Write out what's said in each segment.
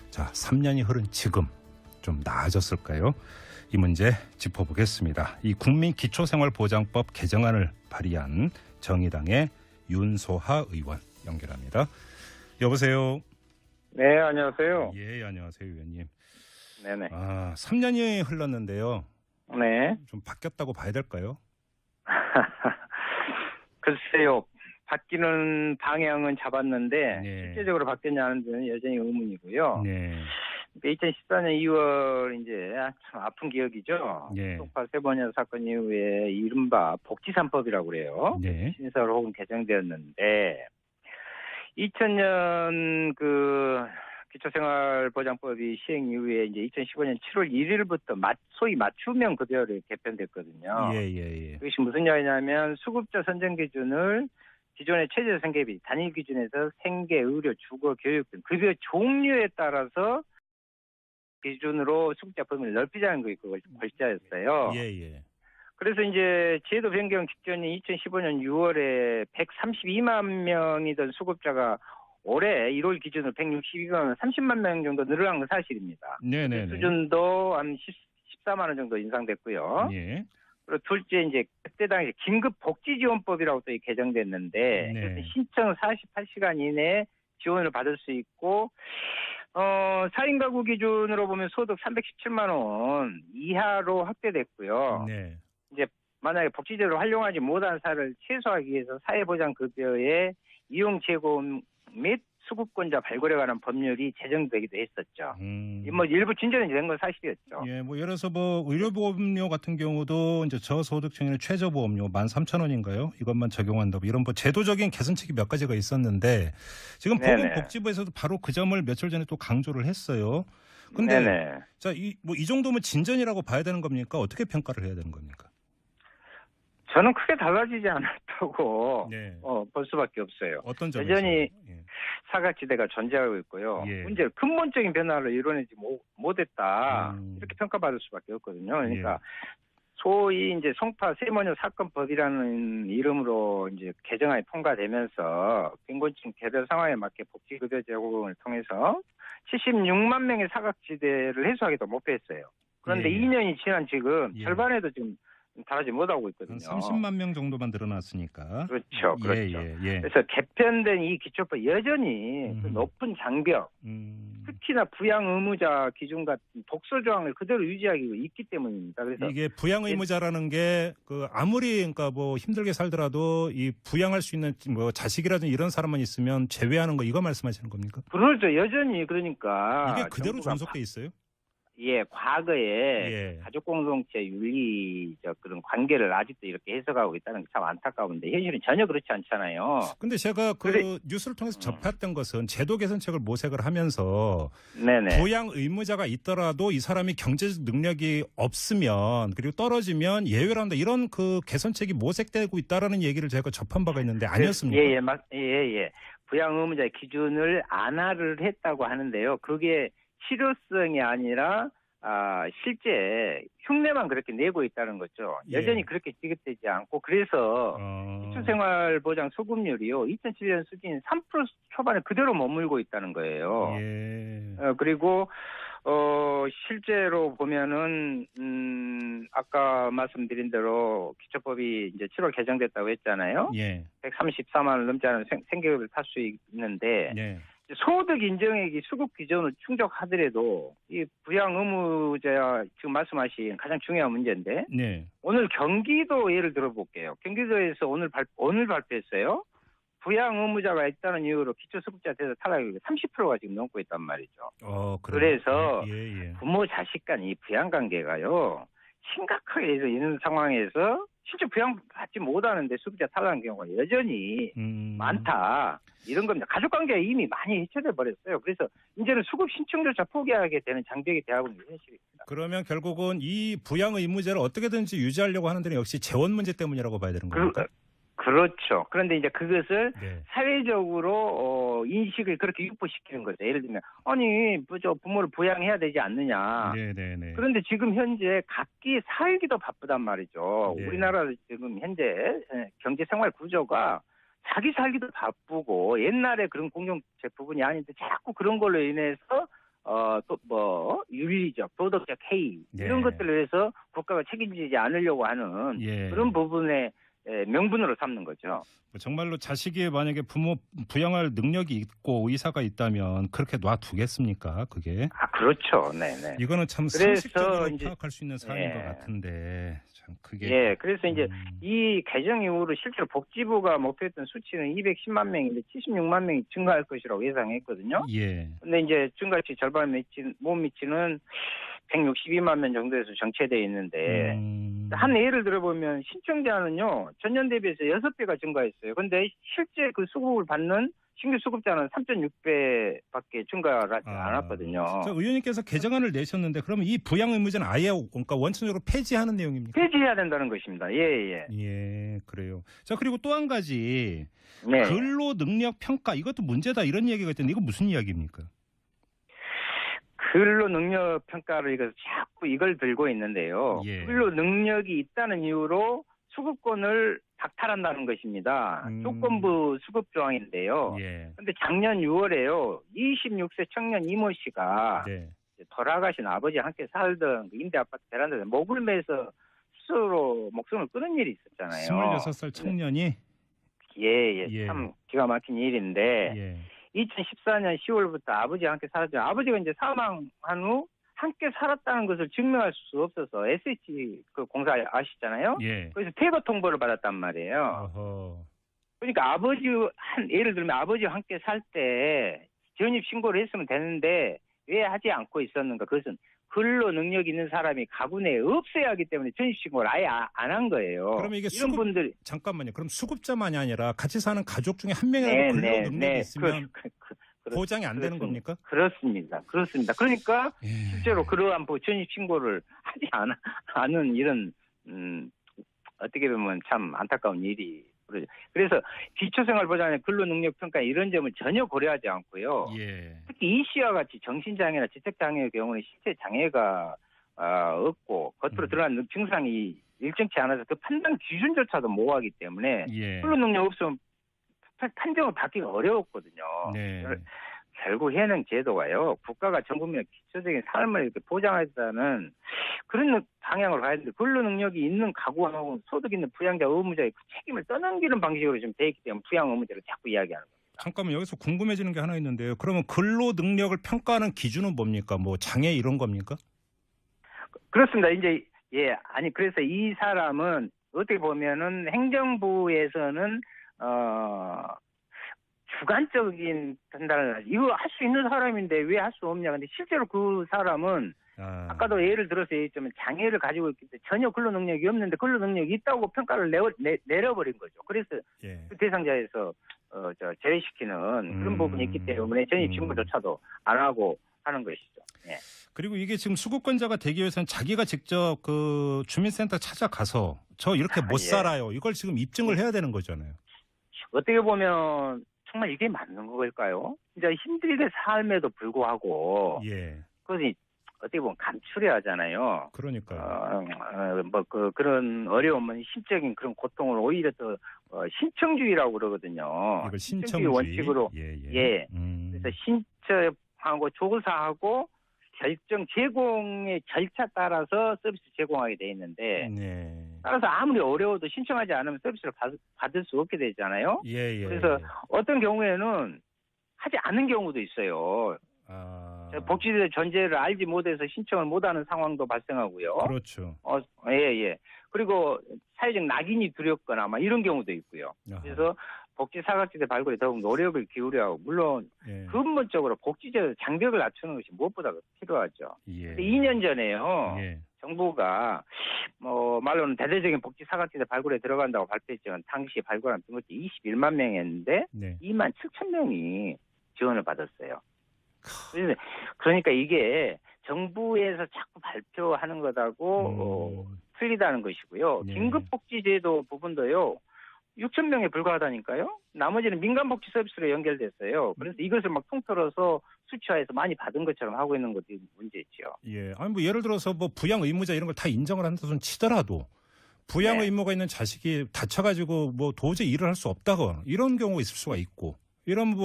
자, 3년이 흐른 지금 좀 나아졌을까요? 이 문제 짚어보겠습니다. 이 국민기초생활보장법 개정안을 발의한 정의당의 윤소하 의원 연결합니다. 여보세요. 네, 안녕하세요. 예, 안녕하세요, 의원님. 네네. 3년이 흘렀는데요. 네. 좀 바뀌었다고 봐야 될까요? 글쎄요. 바뀌는 방향은 잡았는데 네. 실제적으로 바뀌었냐는 데는 여전히 의문이고요. 네. 2014년 2월 이제 참 아픈 기억이죠. 네. 송파 세번여 사건 이후에 이른바 복지3법이라고 그래요. 네. 신설 혹은 개정되었는데 2000년 그 기초생활보장법이 시행 이후에 이제 2015년 7월 1일부터 소위 맞춤형 급여로 개편됐거든요. 예. 그것이 무슨 이야기냐면 수급자 선정 기준을 기존의 최저 생계비 단위 기준에서 생계, 의료, 주거, 교육 등 급여 종류에 따라서 기준으로 수급자 범위를 넓히자는 게 그 골자였어요. 예. 그래서 이제 제도 변경 직전인 2015년 6월에 132만 명이던 수급자가 올해 1월 기준으로 162만 명, 30만 명 정도 늘어난 건 사실입니다. 네네. 수준도 한 14만 원 정도 인상됐고요. 예. 그리고 둘째 이제 그때 당시 긴급복지지원법이라고 또 개정됐는데 네. 그래서 신청 48시간 이내에 지원을 받을 수 있고 4인 가구 기준으로 보면 소득 317만 원 이하로 확대됐고요. 네. 이제 만약에 복지제도를 활용하지 못한 사를 최소화하기 위해서 사회보장급여의 이용 제고 및 수급권자 발굴에 관한 법률이 제정되기도 했었죠. 뭐 일부 진전이 된 건 사실이었죠. 예, 뭐 예를 들어서 뭐 의료보험료 같은 경우도 이제 저소득층의 최저보험료 13,000원인가요? 이것만 적용한다고 이런 뭐 제도적인 개선책이 몇 가지가 있었는데 지금 보건복지부에서도 바로 그 점을 며칠 전에 또 강조를 했어요. 근데 자, 이 정도면 진전이라고 봐야 되는 겁니까? 어떻게 평가를 해야 되는 겁니까? 저는 크게 달라지지 않았다고 볼 수밖에 없어요. 어떤 점에서? 여전히 사각지대가 존재하고 있고요. 문제 근본적인 변화를 이뤄내지 못했다 이렇게 평가받을 수밖에 없거든요. 그러니까 소위 이제 송파 세모녀 사건법이라는 이름으로 이제 개정안이 통과되면서 빈곤층 개별 상황에 맞게 복지급여 제공을 통해서 76만 명의 사각지대를 해소하기도 못했어요. 그런데 2년이 지난 지금 절반에도 지금 달하지 못하고 있거든요. 30만 명 정도만 늘어났으니까. 그렇죠. 그래서 개편된 이 기초법 여전히 그 높은 장벽, 특히나 부양 의무자 기준 같은 독소 조항을 그대로 유지하고 있기 때문입니다. 그래서 이게 부양 의무자라는 게 그 아무리 그러니까 뭐 힘들게 살더라도 이 부양할 수 있는 뭐 자식이라든지 이런 사람만 있으면 제외하는 거 이거 말씀하시는 겁니까? 그렇죠. 여전히 그러니까 이게 그대로 존속돼 있어요? 예, 과거에 가족 공동체 윤리적 그런 관계를 아직도 이렇게 해석하고 있다는 게 참 안타까운데 현실은 전혀 그렇지 않잖아요. 근데 제가 뉴스를 통해서 접했던 것은 제도 개선책을 모색을 하면서 부양 의무자가 있더라도 이 사람이 경제적 능력이 없으면 그리고 떨어지면 예외를 한다 이런 그 개선책이 모색되고 있다라는 얘기를 제가 접한 바가 있는데 아니었습니까? 예. 부양 의무자의 기준을 안하를 했다고 하는데요. 그게 실효성이 아니라 실제 흉내만 그렇게 내고 있다는 거죠. 여전히 그렇게 지급되지 않고 그래서 기초생활보장 수급률이요 2007년 수준 3% 초반에 그대로 머물고 있다는 거예요. 그리고 실제로 보면은 아까 말씀드린 대로 기초법이 이제 7월 개정됐다고 했잖아요. 134만 원 넘지 않은 생계급여를 탈 수 있는데. 소득 인정액이 수급 기준을 충족하더라도 이 부양 의무자 지금 말씀하신 가장 중요한 문제인데 오늘 경기도 예를 들어볼게요. 경기도에서 오늘 발표했어요. 부양 의무자가 있다는 이유로 기초수급자 대상 탈락률이 30%가 지금 넘고 있단 말이죠. 그래서 부모 자식 간 이 부양 관계가요 심각하게 있는 상황에서 실제 부양받지 못하는데 수급자 탈락한 경우가 여전히 많다. 이런 겁니다. 가족관계가 이미 많이 해체돼 버렸어요. 그래서 이제는 수급 신청조차 포기하게 되는 장벽이 되어가고 있는 현실입니다. 그러면 결국은 이 부양 의무자를 어떻게든지 유지하려고 하는 데는 역시 재원 문제 때문이라고 봐야 되는 겁니까? 그렇죠. 그런데 이제 그것을 사회적으로 인식을 그렇게 유포시키는 거죠. 예를 들면 아니 부모를 부양해야 되지 않느냐. 그런데 지금 현재 각기 살기도 바쁘단 말이죠. 우리나라 지금 현재 경제생활 구조가 자기 살기도 바쁘고 옛날에 그런 공동체 부분이 아닌데 자꾸 그런 걸로 인해서 또 뭐 윤리적, 도덕적 해이 예. 이런 것들을 해서 국가가 책임지지 않으려고 하는 예. 그런 부분에 명분으로 삼는 거죠. 정말로 자식이 만약에 부모 부양할 능력이 있고 의사가 있다면 그렇게 놔두겠습니까? 그게 그렇죠. 네네. 이거는 참 그래서 상식적으로 이제 파악할 수 있는 사안인 예. 것 같은데 참 그게 예, 그래서 이제 이 개정 이후로 실제로 복지부가 목표했던 수치는 210만 명인데 76만 명이 증가할 것이라고 예상했거든요. 예. 근데 이제 증가치 절반 못 미치는 162만 명 정도에서 정체되어 있는데 한 예를 들어보면 신청자는요 전년 대비해서 6배가 증가했어요. 근데 실제 그 수급을 받는 신규 수급자는 3.6배밖에 증가를 하지 않았거든요. 저 의원님께서 개정안을 내셨는데 그러면 이 부양 의무제는 아예 그러니까 원천적으로 폐지하는 내용입니까? 폐지해야 된다는 것입니다. 예. 예, 그래요. 자, 그리고 또 한 가지 네. 근로 능력 평가 이것도 문제다 이런 얘기가 있던데 이거 무슨 이야기입니까? 근로 능력 평가를 이거 자꾸 이걸 들고 있는데요. 예. 근로 능력이 있다는 이유로 수급권을 박탈한다는 것입니다. 조건부 수급 조항인데요. 예. 근데 작년 6월에요. 26세 청년 이모 씨가 네. 돌아가신 아버지와 함께 살던 그 임대 아파트 베란다에 목을 매서 스스로 목숨을 끊은 일이 있었잖아요. 26살 청년이 예. 참 기가 막힌 일인데 예. 2014년 10월부터 아버지와 함께 살았죠. 아버지가 이제 사망한 후 함께 살았다는 것을 증명할 수 없어서 SH 그 공사 아시잖아요. 예. 그래서 퇴거 통보를 받았단 말이에요. 어허. 그러니까 예를 들면 아버지와 함께 살 때 전입 신고를 했으면 되는데 왜 하지 않고 있었는가? 그것은 근로 능력 있는 사람이 가구 내에 없어야 하기 때문에 전입 신고를 아예 안 한 거예요. 그러면 이게 이런 분들이 잠깐만요. 그럼 수급자만이 아니라 같이 사는 가족 중에 한 명이라도 근로 능력이 있으면 보장이 안 되는 겁니까? 그렇습니다. 그러니까 예. 실제로 그러한 전입 신고를 하지 않은 이런 어떻게 보면 참 안타까운 일이 그러죠. 그래서 기초생활보장의 근로능력평가 이런 점을 전혀 고려하지 않고요. 예. 특히 이 씨와 같이 정신장애나 지적장애의 경우는 신체 장애가 없고 겉으로 드러나는 증상이 일정치 않아서 그 판단 기준조차도 모호하기 때문에 예. 근로능력 없으면 판정을 받기가 어려웠거든요. 네. 결국 현행 제도가요. 국가가 전 국민의 기초적인 삶을 이렇게 보장하자는 그런 방향으로 가야 되는데 근로능력이 있는 가구하고 소득 있는 부양자 의무자의 그 책임을 떠넘기는 방식으로 좀 돼 있기 때문에 부양 의무자를 자꾸 이야기하는 겁니다. 잠깐만 여기서 궁금해지는 게 하나 있는데요. 그러면 근로 능력을 평가하는 기준은 뭡니까? 뭐 장애 이런 겁니까? 그렇습니다. 이제 그래서 이 사람은 어떻게 보면은 행정부에서는 주관적인 판단을 이거 할 수 있는 사람인데 왜 할 수 없냐. 근데 실제로 그 사람은 아까도 예를 들어서 얘기했지만 장애를 가지고 있기 때문에 전혀 근로 능력이 없는데 근로 능력이 있다고 평가를 내려버린 거죠. 그래서 그 대상자에서 제외시키는 그런 부분이 있기 때문에 전입 신고조차도 안 하고 하는 것이죠. 예. 그리고 이게 지금 수급권자가 되기 위해서는 자기가 직접 그 주민센터 찾아가서 저 이렇게 못 살아요. 이걸 지금 입증을 해야 되는 거잖아요. 어떻게 보면 정말 이게 맞는 걸까요? 진짜 힘들게 삶에도 불구하고 그것이 어떻게 보면 감추려 하잖아요. 그러니까요. 그런 어려움은 심적인 그런 고통을 오히려 더 신청주의라고 그러거든요. 이걸 신청주의 원칙으로 그래서 신청하고 조사하고 결정 제공의 절차 따라서 서비스 제공하게 돼 있는데 따라서 아무리 어려워도 신청하지 않으면 서비스를 받을 수 없게 되잖아요. 그래서 어떤 경우에는 하지 않는 경우도 있어요. 복지제 존재를 알지 못해서 신청을 못하는 상황도 발생하고요. 그렇죠. 그리고 사회적 낙인이 두렵거나 이런 경우도 있고요. 그래서 복지 사각지대 발굴에 더욱 노력을 기울여야 하고 물론 근본적으로 복지제 장벽을 낮추는 것이 무엇보다 필요하죠. 2년 전에요. 정부가 말로는 대대적인 복지 사각지대 발굴에 들어간다고 발표했지만 당시 발굴한 등록자 21만 명이었는데 2만 7천 명이 지원을 받았어요. 그러니까 이게 정부에서 자꾸 발표하는 것하고 틀리다는 것이고요. 긴급복지제도 부분도요. 6천 명에 불과하다니까요. 나머지는 민간복지 서비스로 연결됐어요. 그래서 이것을 통틀어서 수치화해서 많이 받은 것처럼 하고 있는 것도 문제죠. 아니 예를 들어서 부양 의무자 이런 걸 다 인정을 한다는 치더라도 부양 의무가 있는 자식이 다쳐가지고 도저히 일을 할 수 없다거나 이런 경우가 있을 수가 있고 이런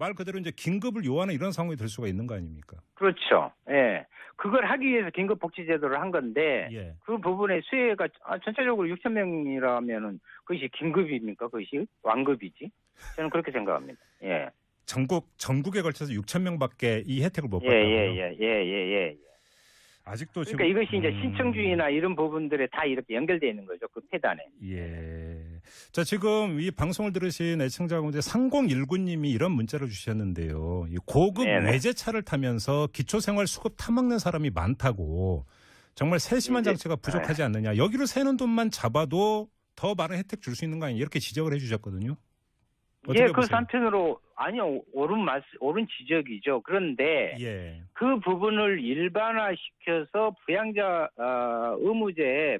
말 그대로 이제 긴급을 요하는 이런 상황이 될 수가 있는 거 아닙니까? 그렇죠. 예. 그걸 하기 위해서 긴급복지제도를 한 건데 예. 그 부분의 수혜가 전체적으로 6천 명이라면은 그것이 긴급입니까? 그것이 완급이지? 저는 그렇게 생각합니다. 예. 전국에 걸쳐서 6천 명밖에 이 혜택을 못 예, 받다고요. 예. 아직도 그러니까 지금 이것이 이제 신청주의나 이런 부분들에 다 이렇게 연결되어 있는 거죠. 그 폐단에. 예. 자, 지금 이 방송을 들으신 애청자 가운데 3019님이 이런 문자를 주셨는데요. 이 고급 네네. 외제차를 타면서 기초생활 수급 타먹는 사람이 많다고 정말 세심한 장치가 부족하지 않느냐. 여기로 새는 돈만 잡아도 더 많은 혜택 줄 수 있는 거 아니냐. 이렇게 지적을 해주셨거든요. 예, 어떻게 그 보세요? 한편으로 아니요 옳은 지적이죠. 그런데 예. 그 부분을 일반화시켜서 부양자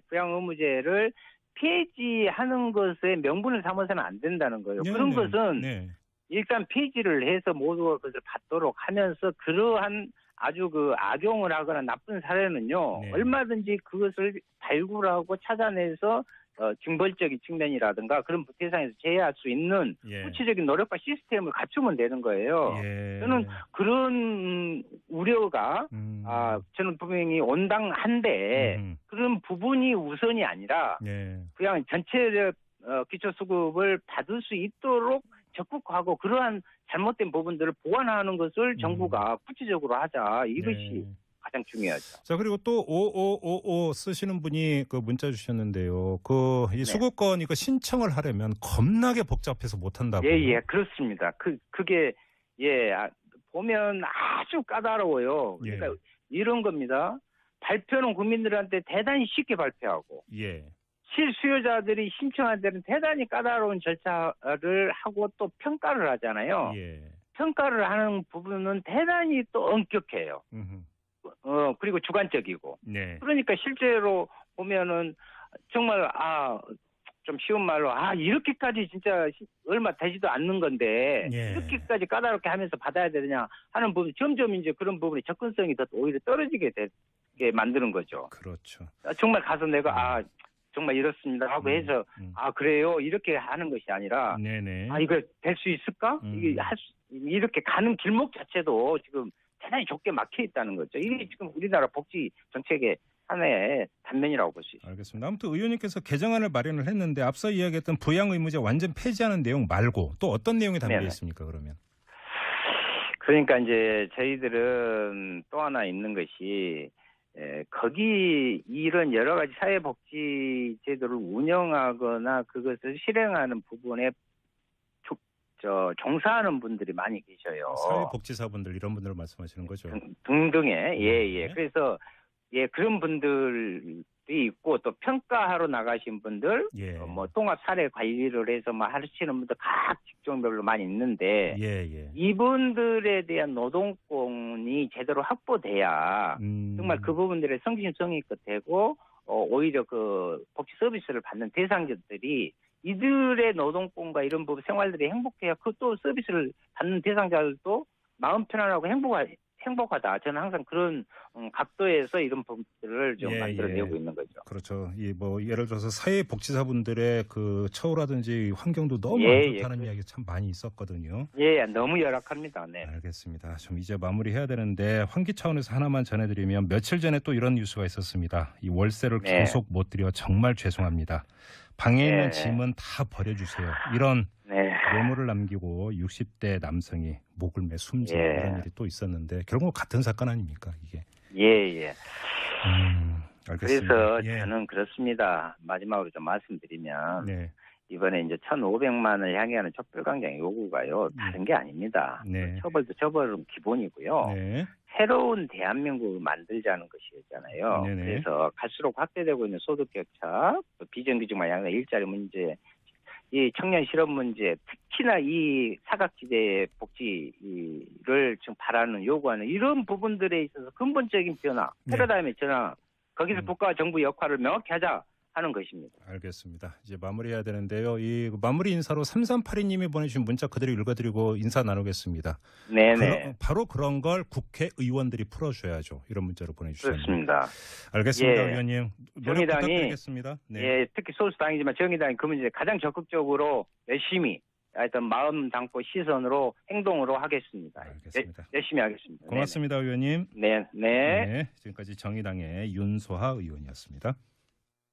부양 의무제를 폐지하는 것에 명분을 삼아서는 안 된다는 거예요. 네, 그런 네, 것은 네. 일단 폐지를 해서 모두가 그것을 받도록 하면서 그러한 아주 그 악용을 하거나 나쁜 사례는요 네. 얼마든지 그것을 발굴하고 찾아내서 징벌적인 측면이라든가 그런 대상에서 제외할 수 있는 예. 구체적인 노력과 시스템을 갖추면 되는 거예요. 예. 저는 그런 우려가 저는 분명히 온당한데 그런 부분이 우선이 아니라 예. 그냥 전체 기초수급을 받을 수 있도록 적극하고 그러한 잘못된 부분들을 보완하는 것을 정부가 구체적으로 하자. 이것이 네. 가장 중요하죠. 자, 그리고 또 5555 쓰시는 분이 그 문자 주셨는데요. 그 이 네. 수급권 이거 신청을 하려면 겁나게 복잡해서 못 한다고. 예, 그렇습니다. 그게 보면 아주 까다로워요. 그러니까 예. 이런 겁니다. 발표는 국민들한테 대단히 쉽게 발표하고 예. 실수요자들이 신청할 때는 대단히 까다로운 절차를 하고 또 평가를 하잖아요. 예. 평가를 하는 부분은 대단히 또 엄격해요. 그리고 주관적이고. 네. 그러니까 실제로 보면은 정말 좀 쉬운 말로 이렇게까지 진짜 얼마 되지도 않는 건데 예. 이렇게까지 까다롭게 하면서 받아야 되느냐 하는 부분 점점 이제 그런 부분이 접근성이 더 오히려 떨어지게 되게 만드는 거죠. 그렇죠. 정말 가서 내가 정말 이렇습니다 하고 해서 그래요 이렇게 하는 것이 아니라 네네. 이거 될 수 있을까? 이게 이렇게 가는 길목 자체도 지금 대단히 좁게 막혀 있다는 거죠. 이게 지금 우리나라 복지 정책의 하나의 단면이라고 볼 수 있습니다. 알겠습니다. 아무튼 의원님께서 개정안을 마련을 했는데 앞서 이야기했던 부양 의무제 완전 폐지하는 내용 말고 또 어떤 내용이 담겨 네네. 있습니까? 그러면? 그러니까 이제 저희들은 또 하나 있는 것이 거기 이런 여러 가지 사회복지 제도를 운영하거나 그것을 실행하는 부분에 종사하는 분들이 많이 계셔요. 사회복지사분들 이런 분들을 말씀하시는 거죠. 등등의 네. 그래서 그런 분들이 있고 또 평가하러 나가신 분들, 예. 통합 사례 관리를 해서 하시는 분들 각 직종별로 많이 있는데 예. 이분들에 대한 노동권이 제대로 확보돼야 정말 그 부분들의 성심성의 되고 오히려 그 복지 서비스를 받는 대상자들이 이들의 노동권과 이런 부분 생활들이 행복해야 그 또 서비스를 받는 대상자들도 마음 편안하고 행복하다. 저는 항상 그런 각도에서 이런 부분들을 좀 만들어내고 있는 거죠. 그렇죠. 예를 들어서 사회복지사분들의 그 처우라든지 환경도 너무 안 좋다는 이야기 참 많이 있었거든요. 너무 열악합니다. 네. 알겠습니다. 좀 이제 마무리해야 되는데 환기 차원에서 하나만 전해드리면 며칠 전에 또 이런 뉴스가 있었습니다. 이 월세를 계속 못 드려 정말 죄송합니다. 방에 있는 짐은 다 버려주세요. 이런 메모를 남기고 60대 남성이 목을 매 숨진 이런 일이 또 있었는데 결국 같은 사건 아닙니까 이게? 알겠습니다. 그래서 저는 그렇습니다. 마지막으로 좀 말씀드리면 이번에 이제 1,500만을 향해 하는 촛불광장 요구가요. 다른 게 아닙니다. 처벌도 처벌은 기본이고요. 새로운 대한민국을 만들자는 것이었잖아요. 그래서 갈수록 확대되고 있는 소득격차, 또 비정규직만 양의 일자리 문제, 이 청년 실업 문제, 특히나 이 사각지대의 복지를 지금 바라는 요구하는 이런 부분들에 있어서 근본적인 변화, 패러다임의 전환, 거기서 국가와 정부 역할을 명확히 하자 하는 것입니다. 알겠습니다. 이제 마무리해야 되는데요. 이 마무리 인사로 3382님이 보내주신 문자 그대로 읽어드리고 인사 나누겠습니다. 바로 그런 걸 국회의원들이 풀어줘야죠. 이런 문자로 보내주셨습니다. 그렇습니다. 알겠습니다. 의원님. 노력 정의당이 부탁드리겠습니다. 특히 소수당이지만 정의당이 그 문제에 가장 적극적으로 열심히 하여튼 마음 담고 시선으로 행동으로 하겠습니다. 알겠습니다. 열심히 하겠습니다. 고맙습니다, 의원님. 네. 네, 지금까지 정의당의 윤소하 의원이었습니다.